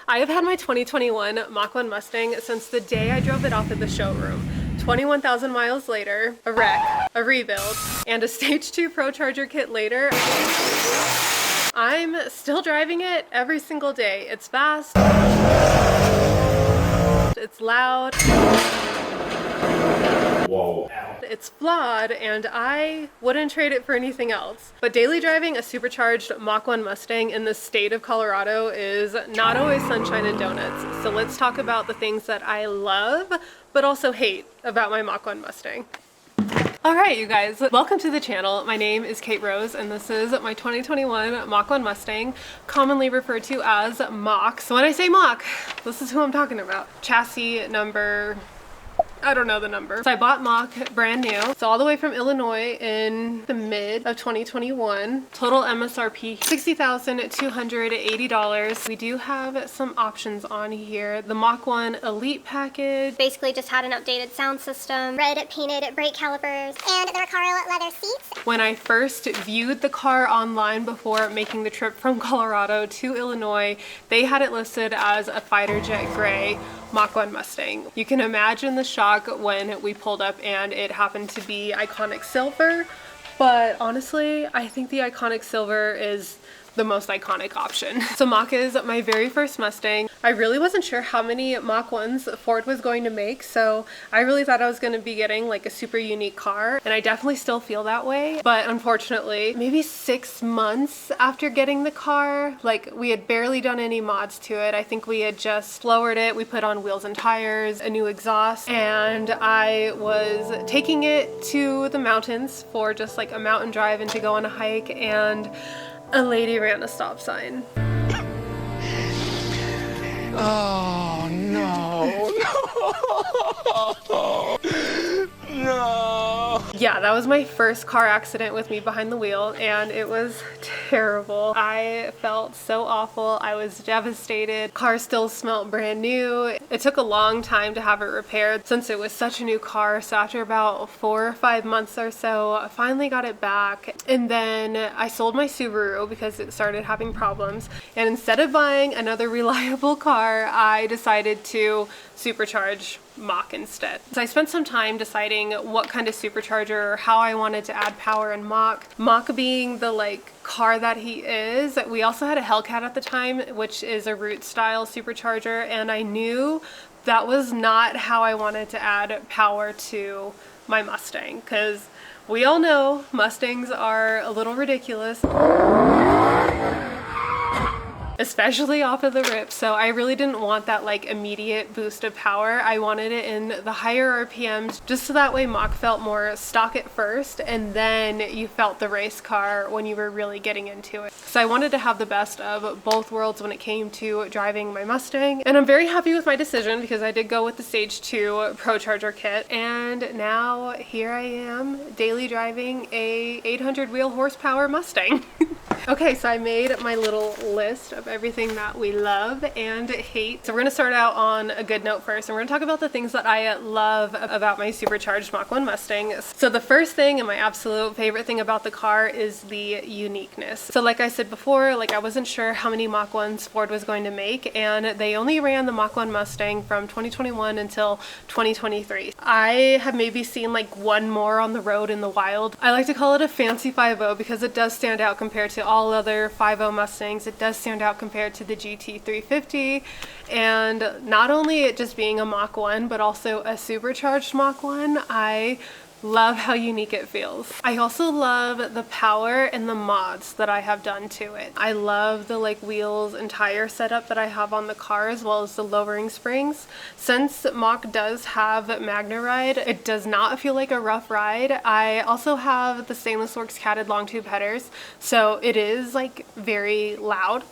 I have had my 2021 Mach1 Mustang since the day I drove it off of the showroom. 21,000 miles later, a wreck, a rebuild, and a stage 2 Procharger kit later, I'm still driving it every single day. It's fast, it's loud, whoa, it's flawed, and I wouldn't trade it for anything else. But daily driving a supercharged Mach1 Mustang in the state of Colorado is not always sunshine and donuts. So let's talk about the things that I love, but also hate about my Mach1 Mustang. Alright you guys, welcome to the channel. My name is Kate Rose and this is my 2021 Mach1 Mustang, commonly referred to as Mach. So when I say Mach, this is who I'm talking about. Chassis number, I don't know the number. So I bought Mach brand new. So all the way from Illinois in the mid of 2021. Total MSRP $60,280. We do have some options on here. The Mach1 Elite package. Basically just had an updated sound system, red painted brake calipers, and the Recaro leather seats. When I first viewed the car online before making the trip from Colorado to Illinois, they had it listed as a fighter jet gray Mach1 Mustang. You can imagine the shock when we pulled up and it happened to be iconic silver, but honestly I think the iconic silver is the most iconic option. So Mach is my very first Mustang. I really wasn't sure how many Mach1s Ford was going to make, so I really thought I was going to be getting like a super unique car, and I definitely still feel that way. But unfortunately, maybe 6 months after getting the car, like we had barely done any mods to it. I think we had just lowered it, we put on wheels and tires, a new exhaust, and I was taking it to the mountains for just like a mountain drive and to go on a hike, and a lady ran a stop sign. Oh, no, no, no. Yeah, that was my first car accident with me behind the wheel, and it was terrible. I felt so awful. I was devastated. Car still smelled brand new. It took a long time to have it repaired since it was such a new car. So after about 4 or 5 months or so, I finally got it back. And then I sold my Subaru because it started having problems. And instead of buying another reliable car, I decided to supercharge Mach instead. So I spent some time deciding what kind of supercharger or how I wanted to add power in Mach. Mach being the like car that he is. We also had a Hellcat at the time, which is a root style supercharger, and I knew that was not how I wanted to add power to my Mustang, because we all know Mustangs are a little ridiculous, especially off of the rip. So I really didn't want that like immediate boost of power. I wanted it in the higher RPMs, just so that way Mach felt more stock at first, and then you felt the race car when you were really getting into it. So I wanted to have the best of both worlds when it came to driving my Mustang, and I'm very happy with my decision because I did go with the stage 2 Procharger kit, and now here I am daily driving a 800 wheel horsepower Mustang. Okay, so I made my little list of everything that we love and hate. So we're gonna start out on a good note first, and we're gonna talk about the things that I love about my supercharged Mach1 Mustang. So the first thing and my absolute favorite thing about the car is the uniqueness. So like I said before, like I wasn't sure how many Mach1s Ford was going to make, and they only ran the Mach1 Mustang from 2021 until 2023. I have maybe seen like one more on the road in the wild. I like to call it a fancy 5.0 because it does stand out compared to all other 5.0 Mustangs. It does stand out compared to the GT350, and not only it just being a Mach1 but also a supercharged Mach1, I love how unique it feels. I also love the power and the mods that I have done to it. I love the like wheels and tire setup that I have on the car, as well as the lowering springs. Since Mach does have MagneRide, it does not feel like a rough ride. I also have the Stainless Works catted long tube headers, so it is like very loud.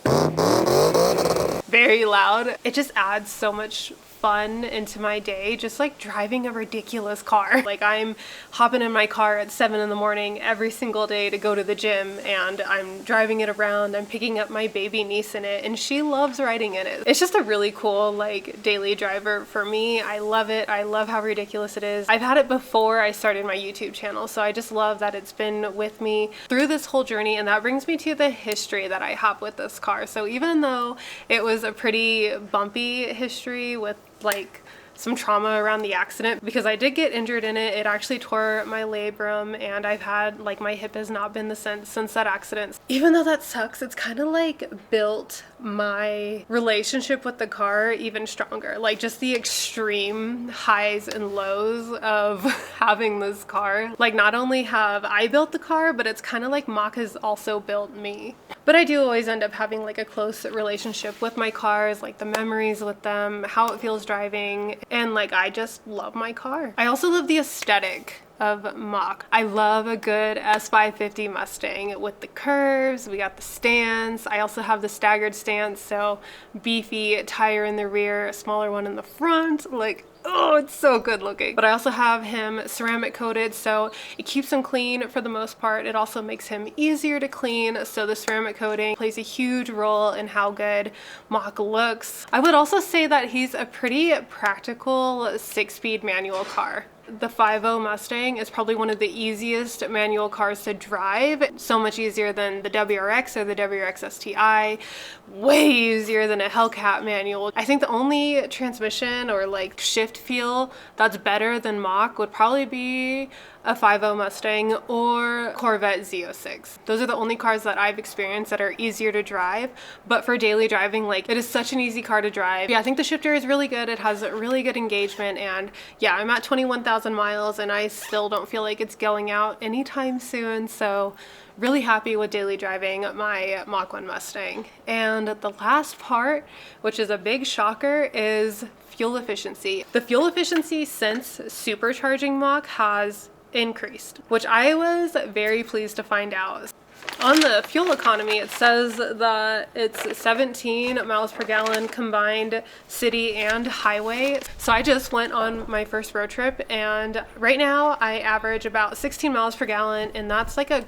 Very loud. It just adds so much fun into my day, just like driving a ridiculous car. Like I'm hopping in my car at 7 in the morning every single day to go to the gym, and I'm driving it around. I'm picking up my baby niece in it, and she loves riding in it. It's just a really cool like daily driver for me. I love it. I love how ridiculous it is. I've had it before I started my YouTube channel, so I just love that it's been with me through this whole journey. And that brings me to the history that I have with this car. So even though it was a pretty bumpy history with like some trauma around the accident, because I did get injured in it. It actually tore my labrum, and I've had like my hip has not been the same since that accident. Even though that sucks, it's kind of like built my relationship with the car even stronger. Like just the extreme highs and lows of having this car. Like not only have I built the car, but it's kind of like Mach has also built me. But I do always end up having like a close relationship with my cars, like the memories with them, how it feels driving, and like I just love my car. I also love the aesthetic of Mach. I love a good S550 Mustang with the curves. We got the stance. I also have the staggered stance, so beefy tire in the rear, a smaller one in the front. Like, oh, it's so good looking. But I also have him ceramic coated, so it keeps him clean for the most part. It also makes him easier to clean, so the ceramic coating plays a huge role in how good Mach looks. I would also say that he's a pretty practical 6-speed manual car. The 5.0 Mustang is probably one of the easiest manual cars to drive. So much easier than the WRX or the WRX STI. Way easier than a Hellcat manual. I think the only transmission or like shift feel that's better than Mach would probably be a 5.0 Mustang or Corvette Z06. Those are the only cars that I've experienced that are easier to drive, but for daily driving, like it is such an easy car to drive. Yeah, I think the shifter is really good. It has really good engagement, and yeah, I'm at 21,000 miles and I still don't feel like it's going out anytime soon, so really happy with daily driving my Mach1 Mustang. And the last part, which is a big shocker, is fuel efficiency. The fuel efficiency since supercharging Mach has increased, which I was very pleased to find out. On the fuel economy, it says that it's 17 miles per gallon combined city and highway. So I just went on my first road trip, and right now I average about 16 miles per gallon, and that's like a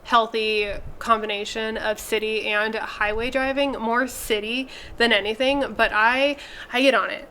healthy combination of city and highway driving, more city than anything, but I get on it.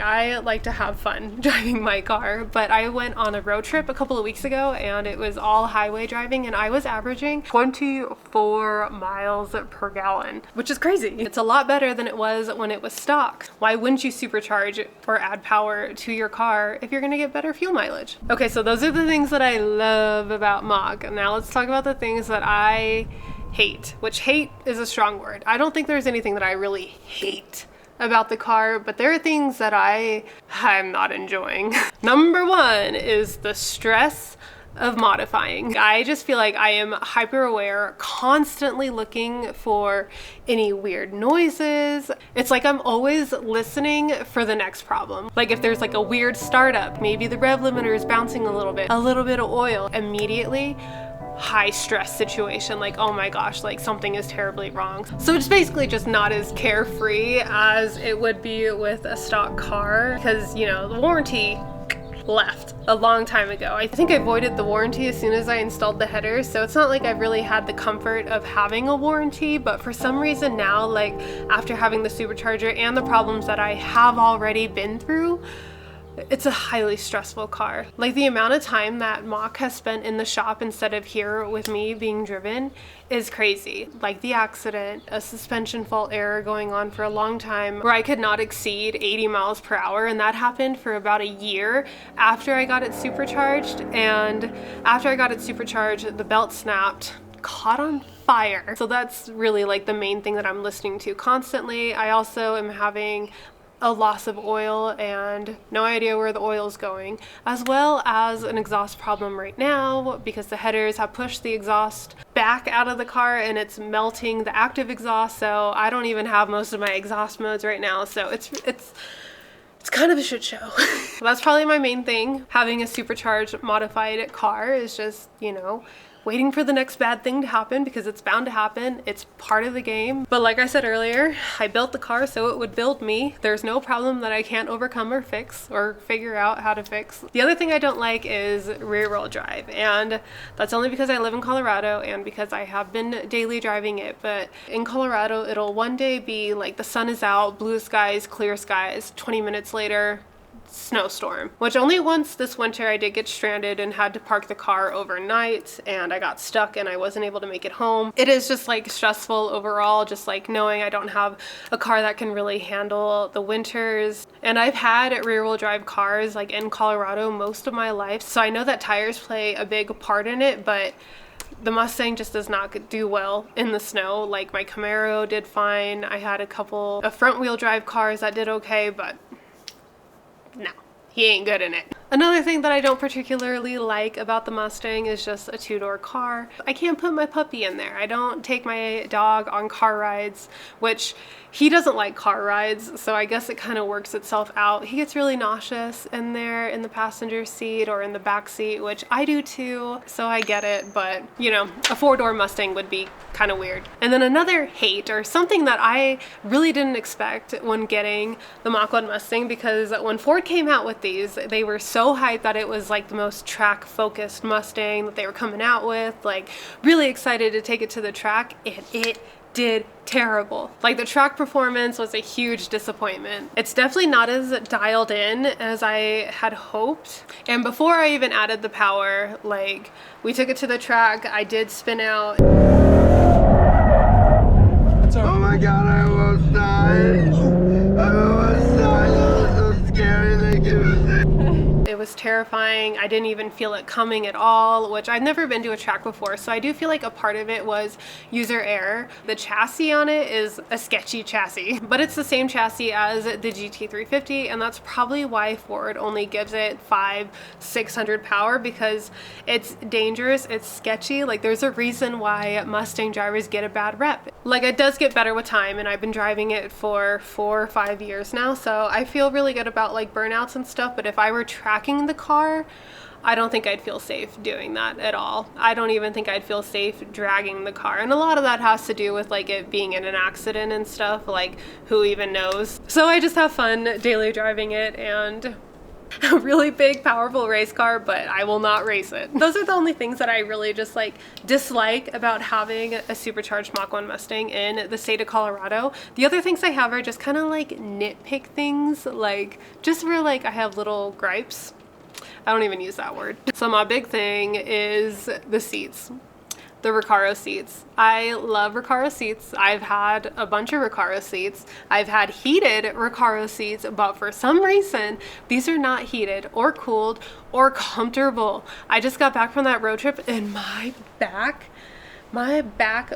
I like to have fun driving my car, but I went on a road trip a couple of weeks ago and it was all highway driving, and I was averaging 24 miles per gallon, which is crazy. It's a lot better than it was when it was stock. Why wouldn't you supercharge or add power to your car if you're gonna get better fuel mileage? Okay, so those are the things that I love about Mach. Now let's talk about the things that I hate, which hate is a strong word. I don't think there's anything that I really hate about the car, but there are things that I'm not enjoying. Number one is the stress of modifying. I just feel like I am hyper aware, constantly looking for any weird noises. It's like I'm always listening for the next problem. Like if there's like a weird startup, maybe the rev limiter is bouncing a little bit of oil, immediately high stress situation, like oh my gosh, like something is terribly wrong. So it's basically just not as carefree as it would be with a stock car, because you know the warranty left a long time ago. I think I voided the warranty as soon as I installed the header, so it's not like I've really had the comfort of having a warranty, but for some reason now, like after having the supercharger and the problems that I have already been through, it's a highly stressful car. Like the amount of time that Mach has spent in the shop instead of here with me being driven is crazy. Like the accident, a suspension fault error going on for a long time where I could not exceed 80 miles per hour, and that happened for about a year after I got it supercharged. And after I got it supercharged, the belt snapped, caught on fire. So that's really like the main thing that I'm listening to constantly. I also am having a loss of oil and no idea where the oil is going, as well as an exhaust problem right now because the headers have pushed the exhaust back out of the car and it's melting the active exhaust, so I don't even have most of my exhaust modes right now, so it's kind of a shit show. That's probably my main thing. Having a supercharged modified car is just, you know, waiting for the next bad thing to happen because it's bound to happen. It's part of the game. But like I said earlier, I built the car so it would build me. There's no problem that I can't overcome or fix or figure out how to fix. The other thing I don't like is rear wheel drive, and that's only because I live in Colorado and because I have been daily driving it. But in Colorado, it'll one day be like the sun is out, blue skies, clear skies, 20 minutes later, snowstorm. Which only once this winter I did get stranded and had to park the car overnight, and I got stuck and I wasn't able to make it home. It is just like stressful overall, just like knowing I don't have a car that can really handle the winters. And I've had rear wheel drive cars like in Colorado most of my life, so I know that tires play a big part in it, but the Mustang just does not do well in the snow. Like my Camaro did fine. I had a couple of front wheel drive cars that did okay, but no, he ain't good in it. Another thing that I don't particularly like about the Mustang is just a two-door car. I can't put my puppy in there. I don't take my dog on car rides, which he doesn't like car rides, so I guess it kind of works itself out. He gets really nauseous in there in the passenger seat or in the back seat, which I do too, so I get it, but you know, a four-door Mustang would be kind of weird. And then another hate, or something that I really didn't expect when getting the Mach1 Mustang, because when Ford came out with these, they were so hyped that it was like the most track focused Mustang that they were coming out with, like really excited to take it to the track, and it did terrible. Like the track performance was a huge disappointment. It's definitely not as dialed in as I had hoped. And before I even added the power, like we took it to the track, I did spin out. Oh my god, I almost died. I almost died. It was so scary. They gave me. It was terrifying. I didn't even feel it coming at all, which I've never been to a track before, so I do feel like a part of it was user error. The chassis on it is a sketchy chassis, but it's the same chassis as the GT350, and that's probably why Ford only gives it 500-600 power, because it's dangerous, it's sketchy. Like there's a reason why Mustang drivers get a bad rep. Like it does get better with time, and I've been driving it for 4 or 5 years now, so I feel really good about like burnouts and stuff. But if I were tracking the car, I don't think I'd feel safe doing that at all. I don't even think I'd feel safe dragging the car. And a lot of that has to do with like it being in an accident and stuff, like who even knows. So I just have fun daily driving it, and a really big powerful race car, but I will not race it. Those are the only things that I really just like dislike about having a supercharged Mach1 Mustang in the state of Colorado. The other things I have are just kind of like nitpick things, like just where like I have little gripes. I don't even use that word. So my big thing is the seats. The Recaro seats. I love Recaro seats. I've had a bunch of Recaro seats. I've had heated Recaro seats, but for some reason, these are not heated or cooled or comfortable. I just got back from that road trip and my back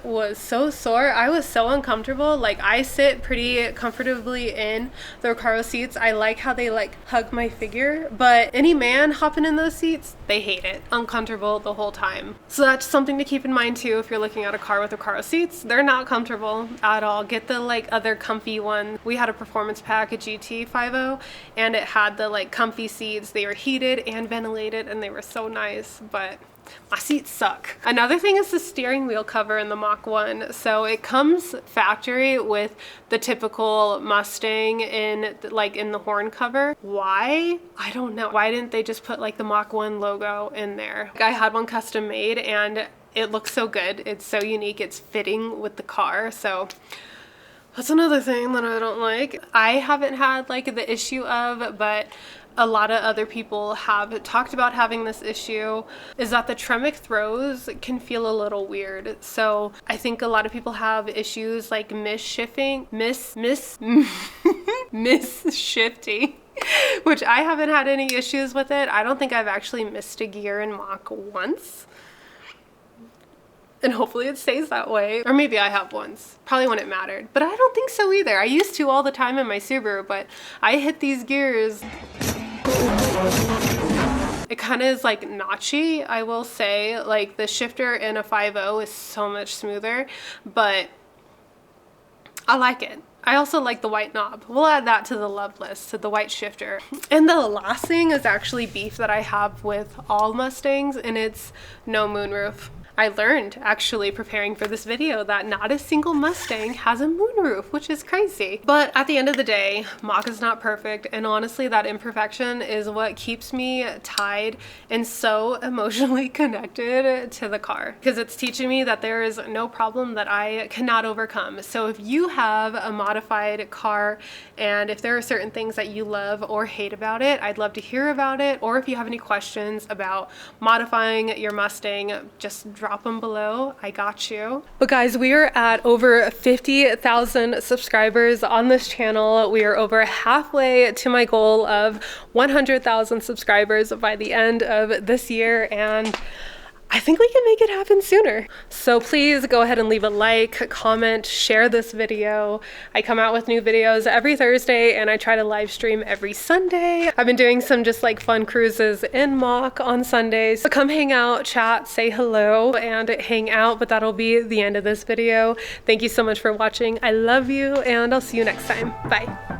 was so sore. I was so uncomfortable. Like I sit pretty comfortably in the Recaro seats. I like how they like hug my figure, but any man hopping in those seats, they hate it. Uncomfortable the whole time. So that's something to keep in mind too if you're looking at a car with Recaro seats. They're not comfortable at all. Get the like other comfy one. We had a performance pack, a GT50, and it had the like comfy seats. They were heated and ventilated and they were so nice, but my seats suck. Another thing is the steering wheel cover in the Mach1. So it comes factory with the typical Mustang in the horn cover. Why? I don't know. Why didn't they just put like the Mach1 logo in there? I had one custom made and it looks so good. It's so unique. It's fitting with the car. So that's another thing that I don't like. I haven't had like the issue of, but a lot of other people have talked about having this issue, is that the Tremec throws can feel a little weird. So I think a lot of people have issues like misshifting, which I haven't had any issues with it. I don't think I've actually missed a gear in Mach once. And hopefully it stays that way. Or maybe I have once, probably when it mattered. But I don't think so either. I used to all the time in my Subaru, but I hit these gears. It kind of is like notchy, I will say. Like the shifter in a 5.0 is so much smoother, but I like it. I also like the white knob. We'll add that to the love list, to the white shifter. And the last thing is actually beef that I have with all Mustangs, and it's no moonroof. I learned actually preparing for this video that not a single Mustang has a moonroof, which is crazy. But at the end of the day, Mach is not perfect, and honestly that imperfection is what keeps me tied and so emotionally connected to the car, because it's teaching me that there is no problem that I cannot overcome. So if you have a modified car and if there are certain things that you love or hate about it, I'd love to hear about it. Or if you have any questions about modifying your Mustang, just drop them below. I got you. But guys, we are at over 50,000 subscribers on this channel. We are over halfway to my goal of 100,000 subscribers by the end of this year, and I think we can make it happen sooner. So please go ahead and leave a like, comment, share this video. I come out with new videos every Thursday and I try to live stream every Sunday. I've been doing some just like fun cruises in Mach on Sundays. So come hang out, chat, say hello, and hang out, but that'll be the end of this video. Thank you so much for watching. I love you, and I'll see you next time. Bye.